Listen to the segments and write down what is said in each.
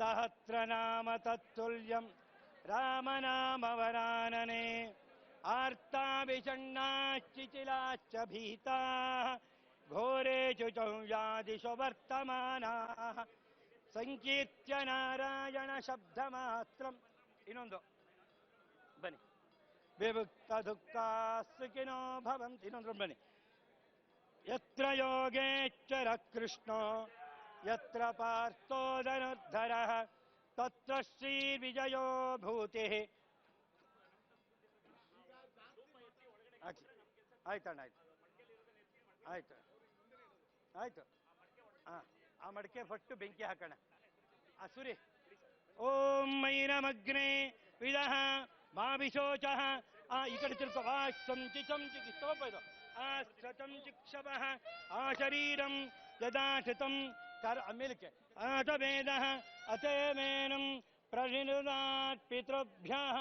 सहस्रनाम तत्तुल्यं रामनामवरानने आर्ताविषण्णाश्चिचिलाश्च भीताः घोरेषु चौव्यादिषु वर्तमानाः ಸಂಕೀರ್ತ್ಯ ನಾರಾಯಣ ಶಬ್ದ ಮಾತ್ರ. ಇನ್ನೊಂದು ಬನ್ನಿ. ವಿಭುಕ್ತ ದುಃಖ ಸುಖಿನೋ ಭವಂತಿ. ಇನ್ನೊಂದು ಬನ್ನಿ. ಯತ್ರ ಯೋಗೇಶ್ವರ ಕೃಷ್ಣೋ ಯತ್ರ ಪಾರ್ಥೋ ಧನುರ್ಧರಃ ತತ್ರ ಶ್ರೀ ವಿಜಯೋ ಭೂತಿ. ಆಯ್ತಣ್ಣ, ಆಯ್ತು ಆಯ್ತು ಆಯ್ತು. ಆ ಮಡಿಕೆ ಫಟ್ಟು ಬೆಂಕಿ ಹಾಕೋಣ. ಸುರಿ. ಓಂ ಮೈನಮಗ್ನೆ ವಿದಃ ಮಾವಿಶೋಚಃ. ಈ ಕಡೆ ತಿಳ್ಕೊ. ಸಂಚಿ ಚಂಚಿ ತಗೋಪ ಇದು. ಚಿಕ್ಷವಃ ಆ ಶರೀರಂ ಯದಾಶ್ರಿತಂ ಕರ ಮೇಲಕ್ಕೆ ಆತವೇದಃ ಅತೇಮೇನಂ ಪ್ರಣಿನುದಾತ್ ಪಿತೃಭ್ಯಃ.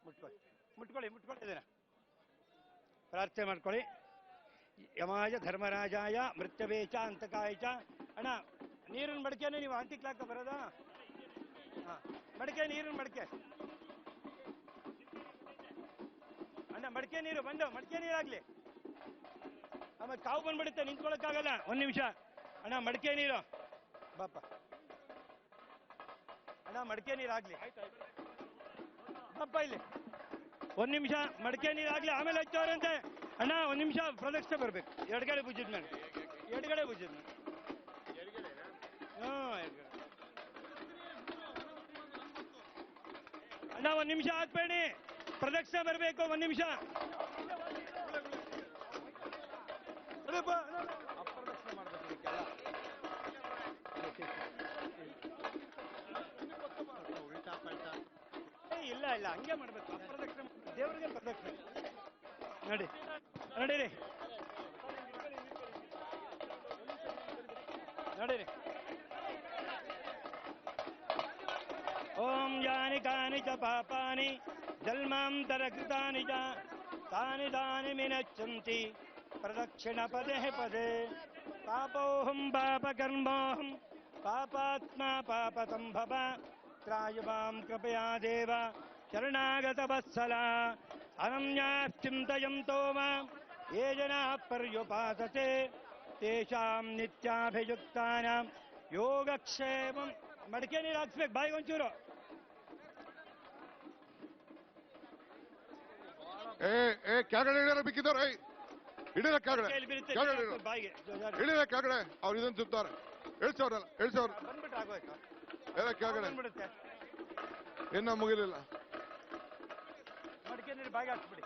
ಮುಟ್ಕೊಳ್ಳಿ ಮುಟ್ಕೊಳ್ಳಿ ಮುಟ್ಕೊಳ್ಳಿ ಇದನ್ನ ಪ್ರಾರ್ಥನೆ ಮಾಡ್ಕೊಳ್ಳಿ. ಯಮಾಯ ಧರ್ಮರಾಜಾಯ ಮೃತ್ಯವೇಚ ಅಂತಕಾಯ ಚ. ಅಣ್ಣ ನೀರಿನ ಮಡಿಕೆನೇ ನೀವು ಅಂಟಿಕ್ಲಾಕ ಬರೋದಾ? ಮಡಿಕೆ ನೀರಿನ ಮಡಿಕೆ ಅಣ್ಣ. ಮಡಿಕೆ ನೀರು ಬಂದು ಮಡಿಕೆ ನೀರಾಗ್ಲಿ. ಆಮೇಲೆ ಕಾವು ಬಂದ್ಬಿಡುತ್ತೆ, ನಿಂತ್ಕೊಳಕ್ಕಾಗಲ್ಲ. ಒಂದ್ ನಿಮಿಷ ಅಣ್ಣ. ಮಡಿಕೆ ನೀರು ಬಾಪ ಅಣ್ಣ. ಮಡಿಕೆ ನೀರಾಗ್ಲಿ ಬಾಪ ಇಲ್ಲಿ. ಒಂದ್ ನಿಮಿಷ ಮಡಿಕೆ ನೀರಾಗ್ಲಿ, ಆಮೇಲೆ ಹಚ್ಚೋರಂತೆ. ಅಣ್ಣ ಒಂದ್ ನಿಮಿಷ ಪ್ರದಕ್ಷಿಣೆ ಬರ್ಬೇಕು. ಎಡಗಡೆ ಭುಜದ ಮೇಲೆ, ಎಡಗಡೆ ಭುಜದ ಮೇಲೆ. ಅಣ್ಣ ಒಂದ್ ನಿಮಿಷ ಹಾಕ್ಬೇಡಿ, ಪ್ರದಕ್ಷಿಣೆ ಬರ್ಬೇಕು. ಒಂದ್ ನಿಮಿಷ. ಅಪ್ರದಕ್ಷಿಣೆ ಮಾಡ್ಬೇಕು ಇದಕ್ಕೆಲ್ಲ. ಇಲ್ಲ ಇಲ್ಲ, ಹಂಗೆ ಮಾಡ್ಬೇಕು. ಅಪ್ರದಕ್ಷಿಣೆ ದೇವರಿಗೆ ಪ್ರದಕ್ಷಿಣೆ. ನಡಿ ನಡೀರಿ ನಡೀರಿ. ಓಂ ಯಾನಿ ಕಾನಿ ಚ ಪಾಪಾನಿ ಜನ್ಮಾಂತರ ಕೃತಾನಿ ಚ ತಾನಿ ತಾನಿ ವಿನಶ್ಯಂತಿ ಪ್ರದಕ್ಷಿಣ ಪದೇ ಪದೇ. ಪಾಪೋಹಂ ಪಾಪಕರ್ಮೋಹಂ ಪಾಪಾತ್ಮ ಪಾಪಸಂಭವ ತ್ರಾಯುಮಾಂ ಕೃಪಯಾ ದೇವ ಶರಣಾಗತ ವತ್ಸಲ. ಅನನ್ಯಾಶ್ಚಿಂತಯಂತೋ ಮಾಂ ಯೇ ಜನಾಃ ಪರ್ಯುಪಾಸತೆ ತೇಷಾಂ ನಿತ್ಯಾಭಿಯುಕ್ತಾನಾಂ ಯೋಗಕ್ಷೇಮಂ. ಮಡಿಕೆ ನೀರು ಹಾಕ್ಸ್ಬೇಕು ಬಾಯಿಗೆ ಒಂಚೂರು. ಕೆಳಗಡೆ ಇಳಿಯಲ್ಲ ಬಿಕ್ಕಿದವ್ರೆ. ಇಳಿದ ಕೆಳಗಡೆ ಬಾಯಿಗೆ ಇಳಿದ ಕೆಳಗಡೆ. ಅವ್ರು ಇದನ್ನು ಸುತ್ತಾರೆ. ಇಳಿಸೋರಲ್ಲ ಇಳಿಸೋರು ಬಂದ್ಬಿಟ್ಟು ಆಗೋಯ್ತು. ಎಲ್ಲ ಕೆಳಗಡೆ ಬಂದ್ಬಿಡುತ್ತೆ. ಇನ್ನ ಮುಗಿಲಿಲ್ಲ. ಮಡಿಕೆ ನೀರು ಬಾಯಿಗೆ ಹಾಕ್ಸ್ಬಿಡಿ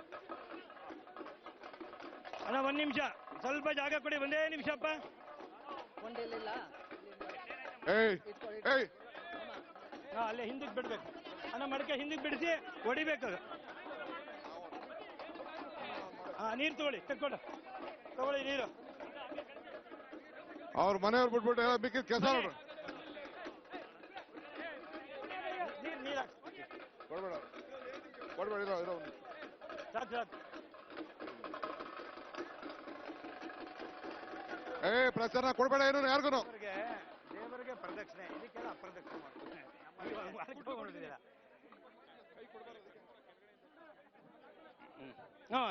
ಅಣ್ಣ. ಒಂದ್ ನಿಮಿಷ ಸ್ವಲ್ಪ ಜಾಗ ಕೊಡಿ. ಒಂದೇ ನಿಮಿಷಪ್ಪ. ಅಲ್ಲೇ ಹಿಂದಕ್ಕೆ ಬಿಡ್ಬೇಕು ಅಣ್ಣ. ಮಡಿಕೆ ಹಿಂದಕ್ಕೆ ಬಿಡಿಸಿ ಹೊಡಿಬೇಕು. ನೀರು ತಗೊಳ್ಳಿ, ತಗೊಳ್ಳಿ ನೀರು. ಅವ್ರ ಮನೆಯವ್ರು ಬಿಟ್ಬಿಟ್ಟು ಎಲ್ಲ ಬಿಕ್ಕಿದ ಕೆಲಸ ನೋಡ್ರಿ. ನೀರು ಕೊಡ್ಬೇಡ ಕೊಡ್ಬೇಡ. ಇರೋ ಸಾಕು ಸಾಕು. ಪ್ರಚಾರ ಕೊಡ್ಬೇಡ ಏನು ಯಾರಿಗೂ. ದೇವರಿಗೆ ಪ್ರದಕ್ಷಿಣೆ, ಇದಕ್ಕೆಲ್ಲ ಅಪ್ರದಕ್ಷಿಣೆ ಮಾಡ್ಕೊಂಡಿದ್ದೀರಾ.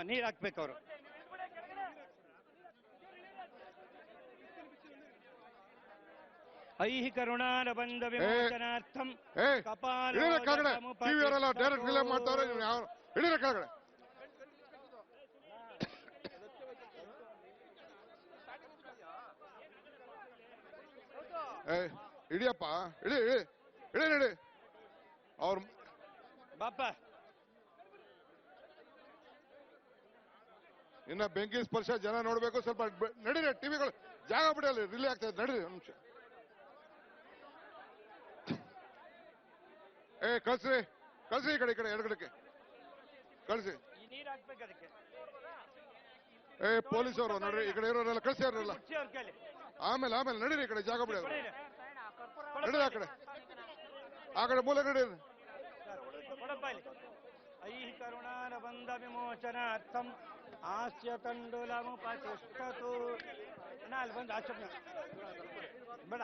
ನೀರು ಹಾಕ್ಬೇಕು ಅವರು. ಐಹಿ ಕರುಣಾರಬಂಧ ವಿಮೋಚನಾರ್ಥಂ ಕಪಾಲ ಡೈರೆಕ್ಟ್ ರಿಲೇ ಮಾಡ್ತಾರೆ. ಇಳಿರ ಕೆಳಗಡೆ. ಇಡಿಯಪ್ಪ ಇಳಿ ಇಳಿ ಇಳಿ ನಡಿ. ಅವ್ರ ಬಾಪ ಇನ್ನ ಬೆಂಕಿ ಸ್ಪರ್ಶ ಜನ ನೋಡ್ಬೇಕು. ಸ್ವಲ್ಪ ನಡೀರಿ. ಟಿವಿಗಳು ಜಾಗ ಬಿಡಲ್ಲ, ರಿಲೇ ಆಗ್ತಾ ಇದೆ. ನಡೀರಿ ಒಂದು ನಿಮಿಷ. ಕಳ್ಸ್ರಿ ಕಳ್ಸ್ರಿ. ಈ ಕಡೆ ಎಡಗಡೆಗೆ ಕಳ್ಸಿ. ಪೊಲೀಸವರು ನೋಡ್ರಿ. ಈ ಕಡೆ ಇರೋರೆಲ್ಲ ಕಳ್ಸಿ. ಅವ್ರಲ್ಲ ಆಮೇಲೆ ನಡೀರಿ. ಈ ಕಡೆ ಜಾಗ ಬಿಡ. ನಡೀರಿ ಆ ಕಡೆ ಮೂಲೆ ನಡೀರಿ. ಐಹಿ ಕರುಣಾರಬಂಧ ವಿಮೋಚನಾರ್ಥಂ ಹಾಸ್ಯ ತಂಡುಲಮುಪತಿಷ್ಠತು. ಅಲ್ಲಿ ಬಂದು ಆಚರಣೆ ಬೇಡ.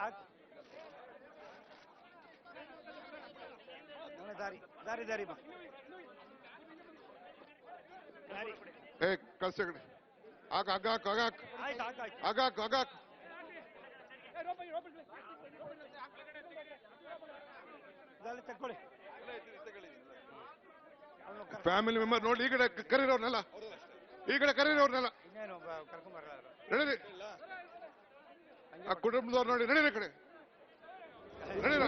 ದಾರಿ ದಾರಿ ದಾರಿ ಬಾ ದಾರಿ ಏ ಕಳ್ಸಿ ಕಡೆ ಆಗ ಹಗ್ಗ ಹಾಕು ಹಗ್ಗ ಹಾಕು ಆಯ್ತು ಆಯ್ತು ಹಗ್ಗ ಹಾಕು ಹಗ್ಗ ಹಾಕು ಇದೆಲ್ಲ ತಕ್ಕೊಳ್ಳಿ ಫ್ಯಾಮಿಲಿ ಮೆಂಬರ್ ನೋಡಿ ಈ ಕಡೆ ಕರೀರವ್ರನ್ನೆಲ್ಲ ಈ ಕಡೆ ಕರೀರವ್ರನ್ನೆಲ್ಲ ಇನ್ನೇನು ಕರ್ಕೊಂಬರಲ್ಲ ನಡೀರಿ ಆ ಕುಟುಂಬದವ್ರು ನೋಡಿ ನಡೀರಿ ಈ ಕಡೆ ನಡೀರ